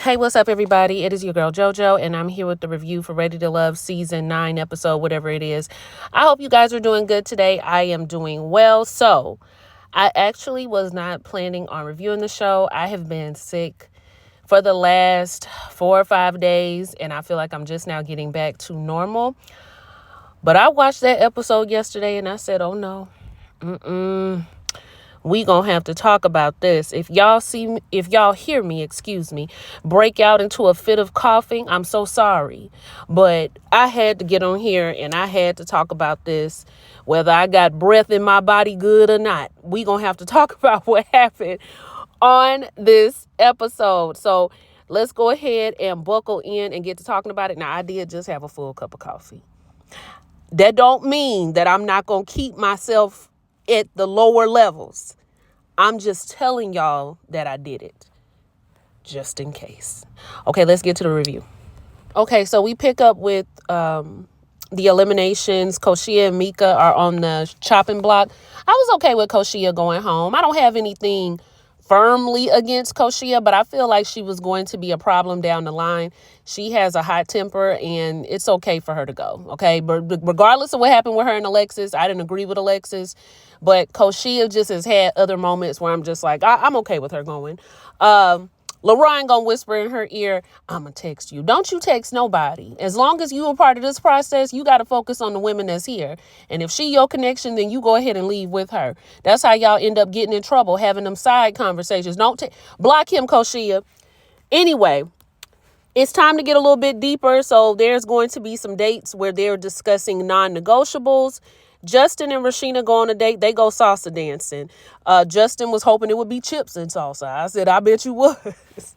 Hey, what's up, everybody? It is your girl JoJo, and I'm here with the review for Ready to Love Season 9 episode, whatever it is. I hope you guys are doing good today. I am doing well. So, I actually was not planning on reviewing the show. I have been sick for the last 4 or 5 days, and I feel like I'm just now getting back to normal. But I watched that episode yesterday, and I said, oh no, we gonna have to talk about this. If y'all hear me, break out into a fit of coughing, I'm so sorry. But I had to get on here and I had to talk about this, whether I got breath in my body good or not. We gonna have to talk about what happened on this episode. So let's go ahead and buckle in and get to talking about it. Now, I did just have a full cup of coffee. That don't mean that I'm not gonna keep myself at the lower levels. I'm just telling y'all that I did it, just in case. Okay, let's get to the review. Okay, so we pick up with the eliminations. Koshia and Mika are on the chopping block. I was okay with Koshia going home. I don't have anything firmly against Koshia, but I feel like she was going to be a problem down the line. She has a hot temper, and it's okay for her to go, okay? But regardless of what happened with her and Alexis, I didn't agree with Alexis, but Koshia just has had other moments where I'm just like, I'm okay with her going. LaRon gonna whisper in her ear, I'ma text you. Don't you text nobody. As long as you are part of this process, you got to focus on the women that's here. And if she your connection, then you go ahead and leave with her. That's how y'all end up getting in trouble, having them side conversations. Don't block him, Koshia. Anyway, it's time to get a little bit deeper. So there's going to be some dates where they're discussing non-negotiables. Justin and Rashina go on a date. They go salsa dancing. Justin was hoping it would be chips and salsa. I said, I bet you was.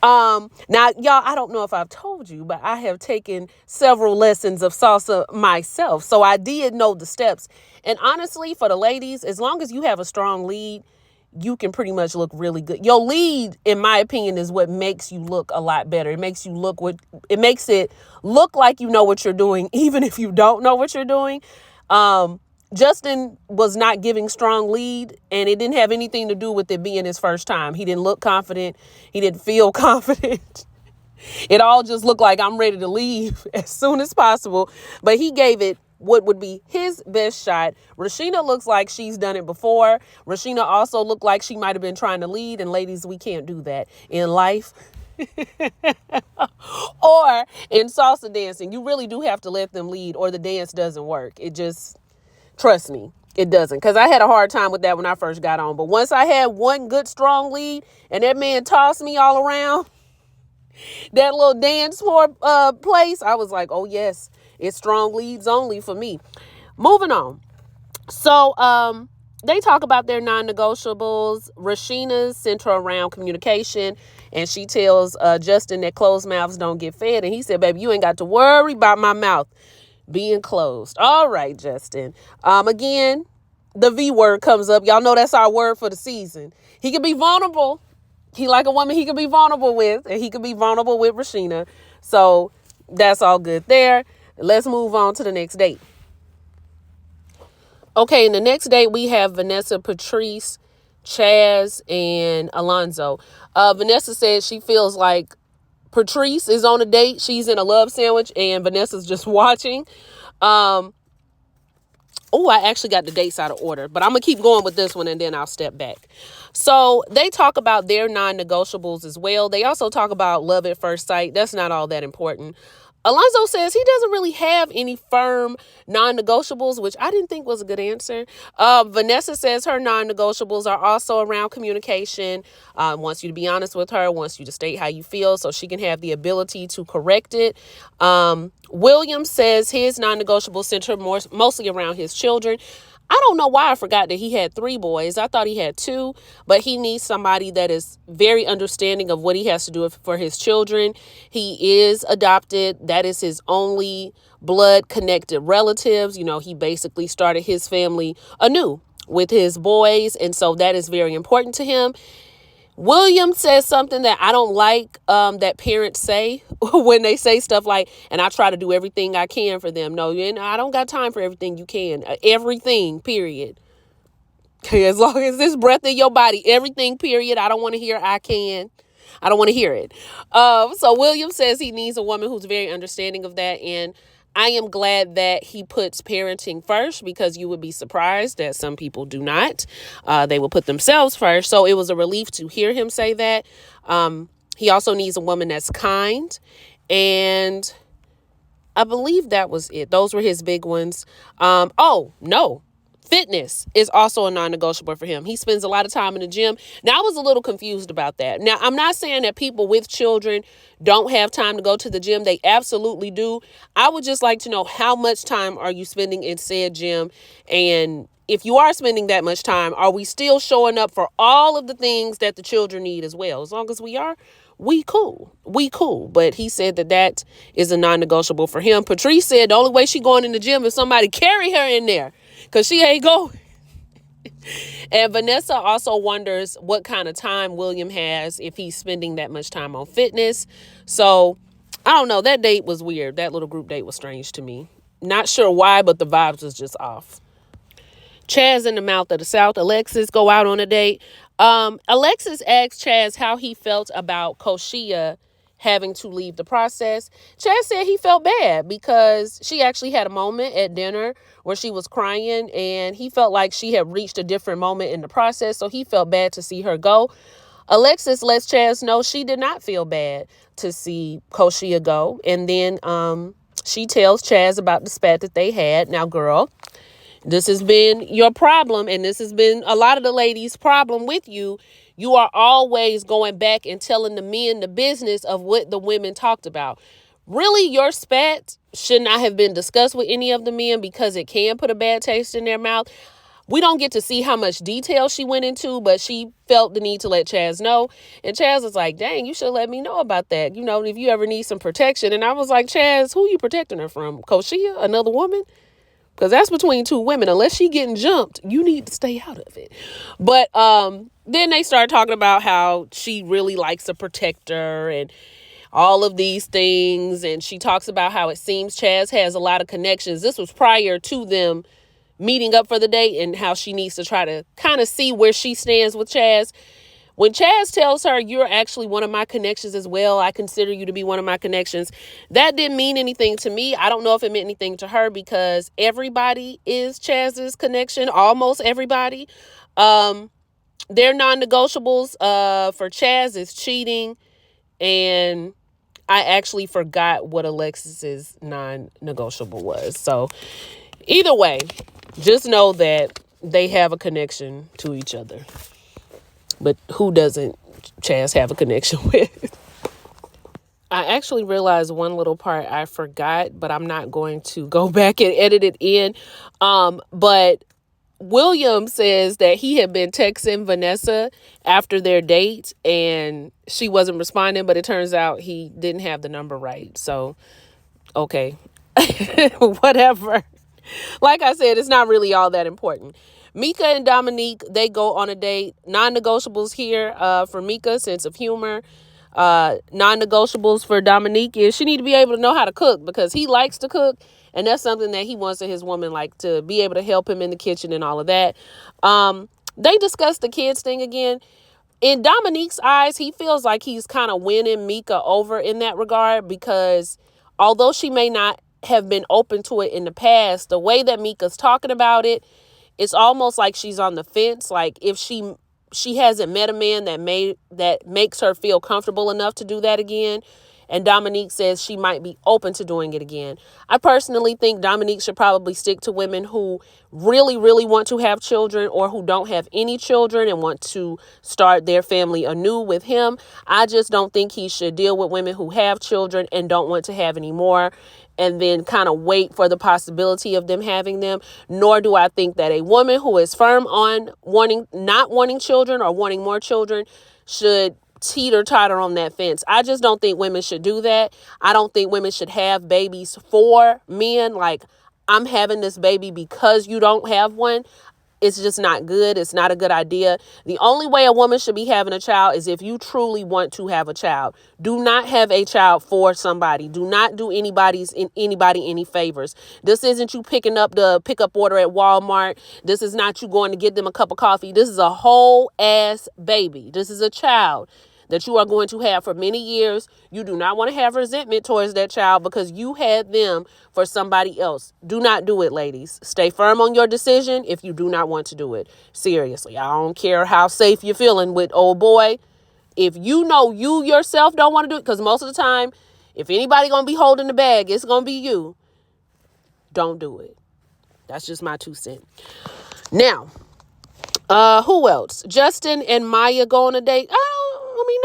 Now, y'all, I don't know if I've told you, but I have taken several lessons of salsa myself. So I did know the steps. And honestly, for the ladies, as long as you have a strong lead, you can pretty much look really good. Your lead, in my opinion, is what makes you look a lot better. It makes it look like you know what you're doing, even if you don't know what you're doing. Justin was not giving strong lead, and it didn't have anything to do with it being his first time. He didn't look confident. He didn't feel confident. It all just looked like I'm ready to leave as soon as possible. But he gave it what would be his best shot. Rashina looks like she's done it before. Rashina also looked like she might have been trying to lead. And ladies, we can't do that in life. Or in salsa dancing, you really do have to let them lead or the dance doesn't work. It just, trust me, it doesn't. Because I had a hard time with that when I first got on. But once I had one good strong lead and that man tossed me all around that little dance floor place, I was like, oh yes, it's strong leads only for me. Moving on. So they talk about their non-negotiables. Rashina's center around communication, and she tells Justin that closed mouths don't get fed. And he said, baby, you ain't got to worry about my mouth being closed. All right, Justin. Again, the V word comes up. Y'all know that's our word for the season. He can be vulnerable. He like a woman he can be vulnerable with, and he can be vulnerable with Rashina. So that's all good there. Let's move on to the next date. Okay, in the next date, we have Vanessa, Patrice, Chaz, and Alonzo. Vanessa says she feels like Patrice is on a date. She's in a love sandwich, and Vanessa's just watching. I actually got the dates out of order, but I'm going to keep going with this one, and then I'll step back. So they talk about their non-negotiables as well. They also talk about love at first sight. That's not all that important. Alonzo says he doesn't really have any firm non-negotiables, which I didn't think was a good answer. Vanessa says her non-negotiables are also around communication. Wants you to be honest with her, wants you to state how you feel so she can have the ability to correct it. William says his non-negotiables center mostly around his children. I don't know why I forgot that he had 3 boys. I thought he had 2, but he needs somebody that is very understanding of what he has to do for his children. He is adopted. That is his only blood connected relatives. You know, he basically started his family anew with his boys. And so that is very important to him. William says something that I don't like that parents say when they say stuff like, and I try to do everything I can for them. No, I don't got time for everything you can. Everything, period. Okay, as long as there's breath in your body, everything, period. I don't want to hear I can. I don't want to hear it. So William says he needs a woman who's very understanding of that. And I am glad that he puts parenting first, because you would be surprised that some people do not. They will put themselves first. So it was a relief to hear him say that. He also needs a woman that's kind. And I believe that was it. Those were his big ones. Oh, no. Fitness is also a non-negotiable for him. He spends a lot of time in the gym. Now, I was a little confused about that. Now, I'm not saying that people with children don't have time to go to the gym. They absolutely do. I would just like to know, how much time are you spending in said gym? And if you are spending that much time, are we still showing up for all of the things that the children need as well? As long as we are, we cool. But he said that is a non-negotiable for him. Patrice said the only way she going in the gym is somebody carry her in there, because she ain't going. And Vanessa also wonders what kind of time William has if he's spending that much time on fitness. So I don't know. That date was weird. That little group date was strange to me. Not sure why, but the vibes was just off. Chaz in the mouth of the South. Alexis go out on a date. Alexis asked Chaz how he felt about Koshia having to leave the process. Chaz said he felt bad because she actually had a moment at dinner where she was crying, and he felt like she had reached a different moment in the process, so he felt bad to see her go. Alexis lets Chaz know she did not feel bad to see Koshia go, and then she tells Chaz about the spat that they had. Now, girl, this has been your problem, and this has been a lot of the ladies' problem with you. You are always going back and telling the men the business of what the women talked about. Really, your spat should not have been discussed with any of the men, because it can put a bad taste in their mouth. We don't get to see how much detail she went into, but she felt the need to let Chaz know. And Chaz was like, dang, you should let me know about that. You know, if you ever need some protection. And I was like, Chaz, who you protecting her from? Koshia, another woman? Because that's between two women. Unless she getting jumped, you need to stay out of it. But then they started talking about how she really likes a protector and all of these things. And she talks about how it seems Chaz has a lot of connections. This was prior to them meeting up for the date, and how she needs to try to kind of see where she stands with Chaz. When Chaz tells her, you're actually one of my connections as well, I consider you to be one of my connections, that didn't mean anything to me. I don't know if it meant anything to her, because everybody is Chaz's connection, almost everybody. Their non-negotiables for Chaz is cheating, and I actually forgot what Alexis's non-negotiable was. So either way, just know that they have a connection to each other. But who doesn't Chaz have a connection with? I actually realized one little part I forgot, but I'm not going to go back and edit it in. But William says that he had been texting Vanessa after their date and she wasn't responding, but it turns out he didn't have the number right. So, okay, whatever. Like I said, it's not really all that important. Mika and Dominique, they go on a date. Non-negotiables here for Mika, sense of humor. Non-negotiables for Dominique is she need to be able to know how to cook, because he likes to cook, and that's something that he wants in his woman, like to be able to help him in the kitchen and all of that. They discuss the kids thing again. In Dominique's eyes, he feels like he's kind of winning Mika over in that regard, because although she may not have been open to it in the past, the way that Mika's talking about it, it's almost like she's on the fence. Like if she hasn't met a man that makes her feel comfortable enough to do that again. And Dominique says she might be open to doing it again. I personally think Dominique should probably stick to women who really, really want to have children, or who don't have any children and want to start their family anew with him. I just don't think he should deal with women who have children and don't want to have any more, and then kind of wait for the possibility of them having them. Nor do I think that a woman who is firm on not wanting children or wanting more children should teeter-totter on that fence. I just don't think women should do that. I don't think women should have babies for men. Like, I'm having this baby because you don't have one. It's just not good. It's not a good idea. The only way a woman should be having a child is if you truly want to have a child. Do not have a child for somebody. Do not do anybody any favors. This isn't you picking up the pickup order at Walmart. This is not you going to get them a cup of coffee. This is a whole ass baby. This is a child. that you are going to have for many years. You do not want to have resentment towards that child because you had them for somebody else. Do not do it, ladies. Stay firm on your decision if you do not want to do it. Seriously, I don't care how safe you're feeling with old boy. If you know you yourself don't want to do it, because most of the time, if anybody going to be holding the bag, it's going to be you. Don't do it. That's just my 2 cents. Now, who else? Justin and Maya go on a date.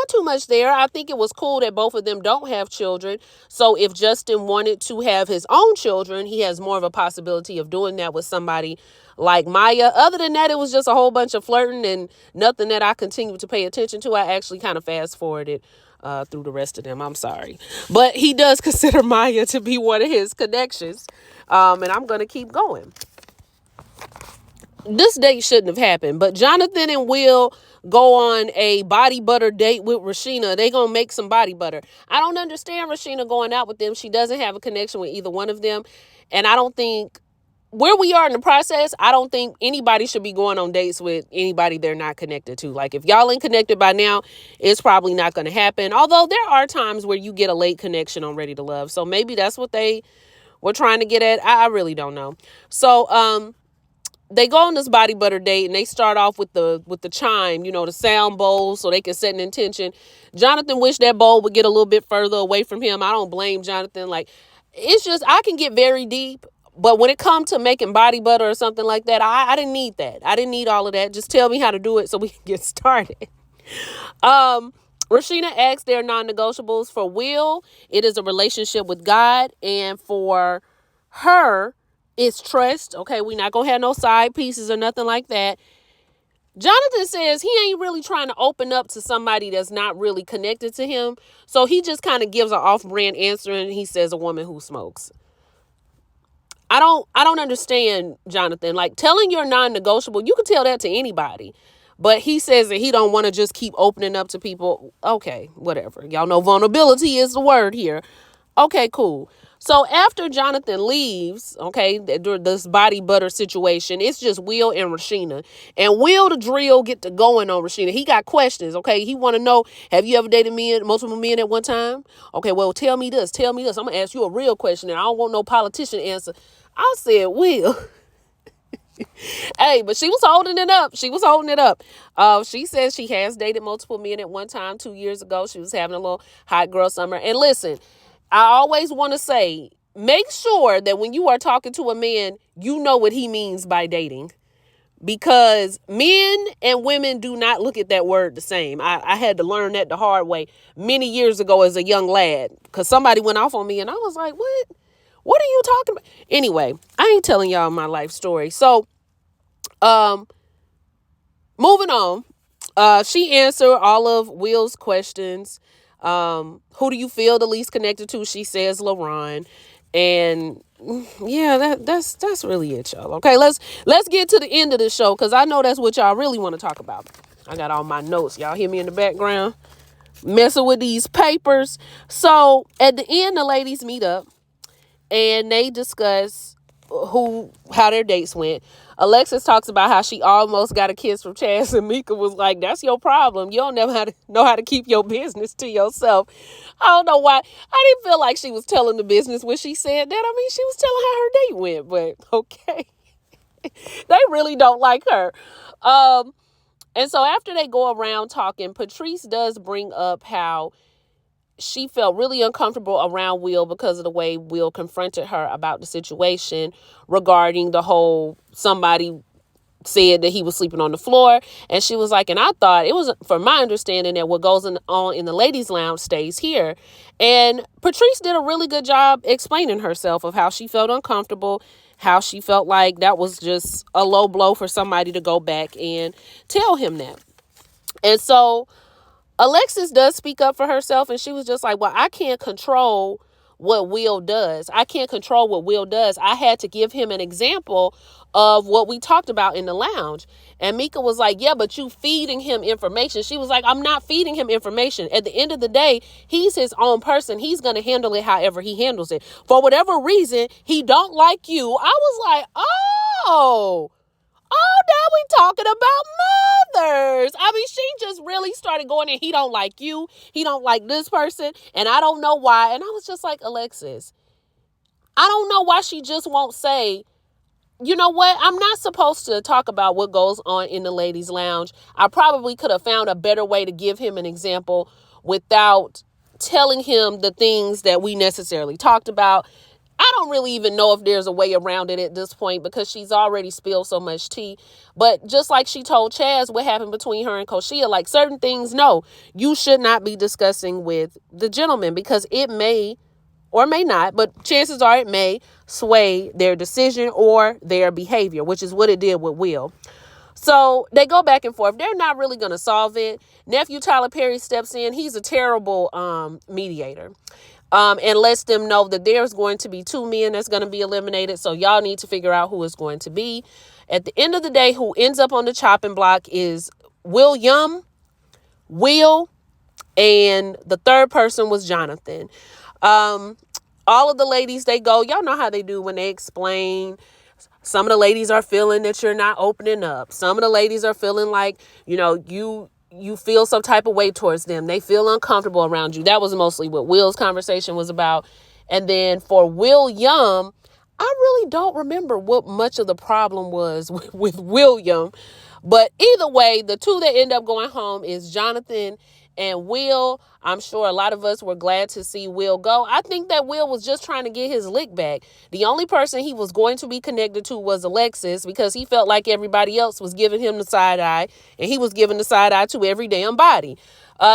Not too much there. I think it was cool that both of them don't have children. So if Justin wanted to have his own children, he has more of a possibility of doing that with somebody like Maya. Other than that, it was just a whole bunch of flirting and nothing that I continued to pay attention to. I actually kind of fast forwarded through the rest of them. I'm sorry. But he does consider Maya to be one of his connections. And I'm going to keep going. This date shouldn't have happened, but Jonathan and Will go on a body butter date with Rashina. They gonna make some body butter. I don't understand Rashina going out with them. She doesn't have a connection with either one of them. And I don't think, where we are in the process, I don't think anybody should be going on dates with anybody they're not connected to. Like, if y'all ain't connected by now, it's probably not going to happen. Although there are times where you get a late connection on Ready to Love. So maybe that's what they were trying to get at. I really don't know. So, they go on this body butter date and they start off with the chime, the sound bowl, so they can set an intention. Jonathan wished that bowl would get a little bit further away from him. I don't blame Jonathan. Like, it's just, I can get very deep, but when it comes to making body butter or something like that, I didn't need that. I didn't need all of that. Just tell me how to do it so we can get started. Rashina asks their non-negotiables. For Will, it is a relationship with God, and for her, it's trust. Okay, we're not going to have no side pieces or nothing like that. Jonathan says he ain't really trying to open up to somebody that's not really connected to him. So he just kind of gives an off-brand answer and he says a woman who smokes. I don't understand, Jonathan. Like, telling your non-negotiable, you can tell that to anybody. But he says that he don't want to just keep opening up to people. Okay, whatever. Y'all know vulnerability is the word here. Okay, cool. So after Jonathan leaves, okay, this body butter situation, it's just Will and Rashina. And Will the drill get to going on Rashina. He got questions, okay? He want to know, have you ever dated multiple men at one time? Okay, well, tell me this. I'm going to ask you a real question, and I don't want no politician answer. I said, Will. Hey, but she was holding it up. She says she has dated multiple men at one time 2 years ago. She was having a little hot girl summer. And listen, I always want to say, make sure that when you are talking to a man, you know what he means by dating. Because men and women do not look at that word the same. I had to learn that the hard way many years ago as a young lad. Because somebody went off on me and I was like, what? What are you talking about? Anyway, I ain't telling y'all my life story. So, moving on. She answered all of Will's questions. Who do you feel the least connected to? She says LaRon. And yeah, that's really it, y'all. Okay, let's get to the end of the show, because I know that's what y'all really want to talk about. I got all my notes. Y'all hear me in the background messing with these papers. So at the end, the ladies meet up and they discuss how their dates went. Alexis talks about how she almost got a kiss from Chaz, and Mika was like, that's your problem. You don't never know how to keep your business to yourself. I don't know why. I didn't feel like she was telling the business when she said that. I mean, she was telling how her date went, but okay. They really don't like her. And so after they go around talking, Patrice does bring up how she felt really uncomfortable around Will because of the way Will confronted her about the situation regarding the whole somebody said that he was sleeping on the floor. And she was like, and I thought it was, from my understanding, that what goes on in the ladies' lounge stays here. And Patrice did a really good job explaining herself of how she felt uncomfortable, how she felt like that was just a low blow for somebody to go back and tell him that. And so Alexis does speak up for herself, and she was just like, well, I can't control what Will does. I can't control what Will does. I had to give him an example of what we talked about in the lounge. And Mika was like, yeah, but you feeding him information. She was like, I'm not feeding him information. At the end of the day, he's his own person. He's going to handle it however he handles it. For whatever reason, he don't like you. I was like, Oh, now we talking about mothers. I mean, she just really started going in. He don't like you. He don't like this person. And I don't know why. And I was just like, Alexis, I don't know why she just won't say, you know what? I'm not supposed to talk about what goes on in the ladies' lounge. I probably could have found a better way to give him an example without telling him the things that we necessarily talked about. I don't really even know if there's a way around it at this point because she's already spilled so much tea. But just like she told Chaz what happened between her and Koshia, like certain things, no, you should not be discussing with the gentleman because it may or may not, but chances are it may sway their decision or their behavior, which is what it did with Will. So they go back and forth. They're not really going to solve it. Nephew Tyler Perry steps in. He's a terrible mediator. And lets them know that there's going to be 2 men that's going to be eliminated. So y'all need to figure out who it's going to be. At the end of the day, who ends up on the chopping block is Will, and the third person was Jonathan. All of the ladies, they go, y'all know how they do when they explain. Some of the ladies are feeling that you're not opening up. Some of the ladies are feeling like, you feel some type of way towards them. They feel uncomfortable around you. That was mostly what Will's conversation was about. And then for William, I really don't remember what much of the problem was with William. But either way, the 2 that end up going home is Jonathan and Will. I'm sure a lot of us were glad to see Will go. I think that Will was just trying to get his lick back. The only person he was going to be connected to was Alexis because he felt like everybody else was giving him the side eye and he was giving the side eye to every damn body.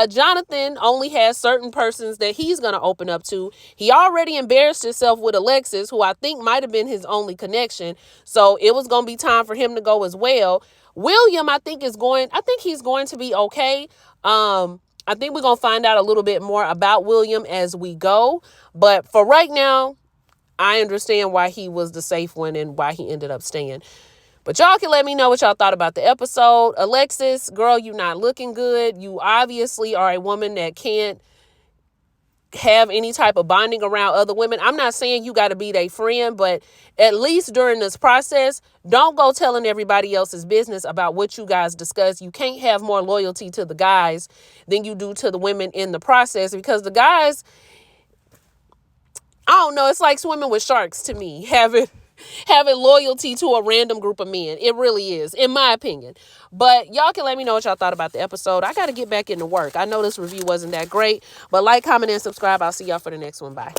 Jonathan only has certain persons that he's going to open up to. He already embarrassed himself with Alexis, who I think might have been his only connection. So it was going to be time for him to go as well. William, I think he's going to be okay. I think we're going to find out a little bit more about William as we go. But for right now, I understand why he was the safe one and why he ended up staying. But y'all can let me know what y'all thought about the episode. Alexis, girl, you not looking good. You obviously are a woman that can't have any type of bonding around other women. I'm not saying you got to be their friend, but at least during this process, don't go telling everybody else's business about what you guys discuss. You can't have more loyalty to the guys than you do to the women in the process because the guys, I don't know, it's like swimming with sharks to me, having loyalty to a random group of men. It really is, in my opinion. But y'all can let me know what y'all thought about the episode. I got to get back into work. I know this review wasn't that great, but like, comment, and subscribe. I'll see y'all for the next one. Bye.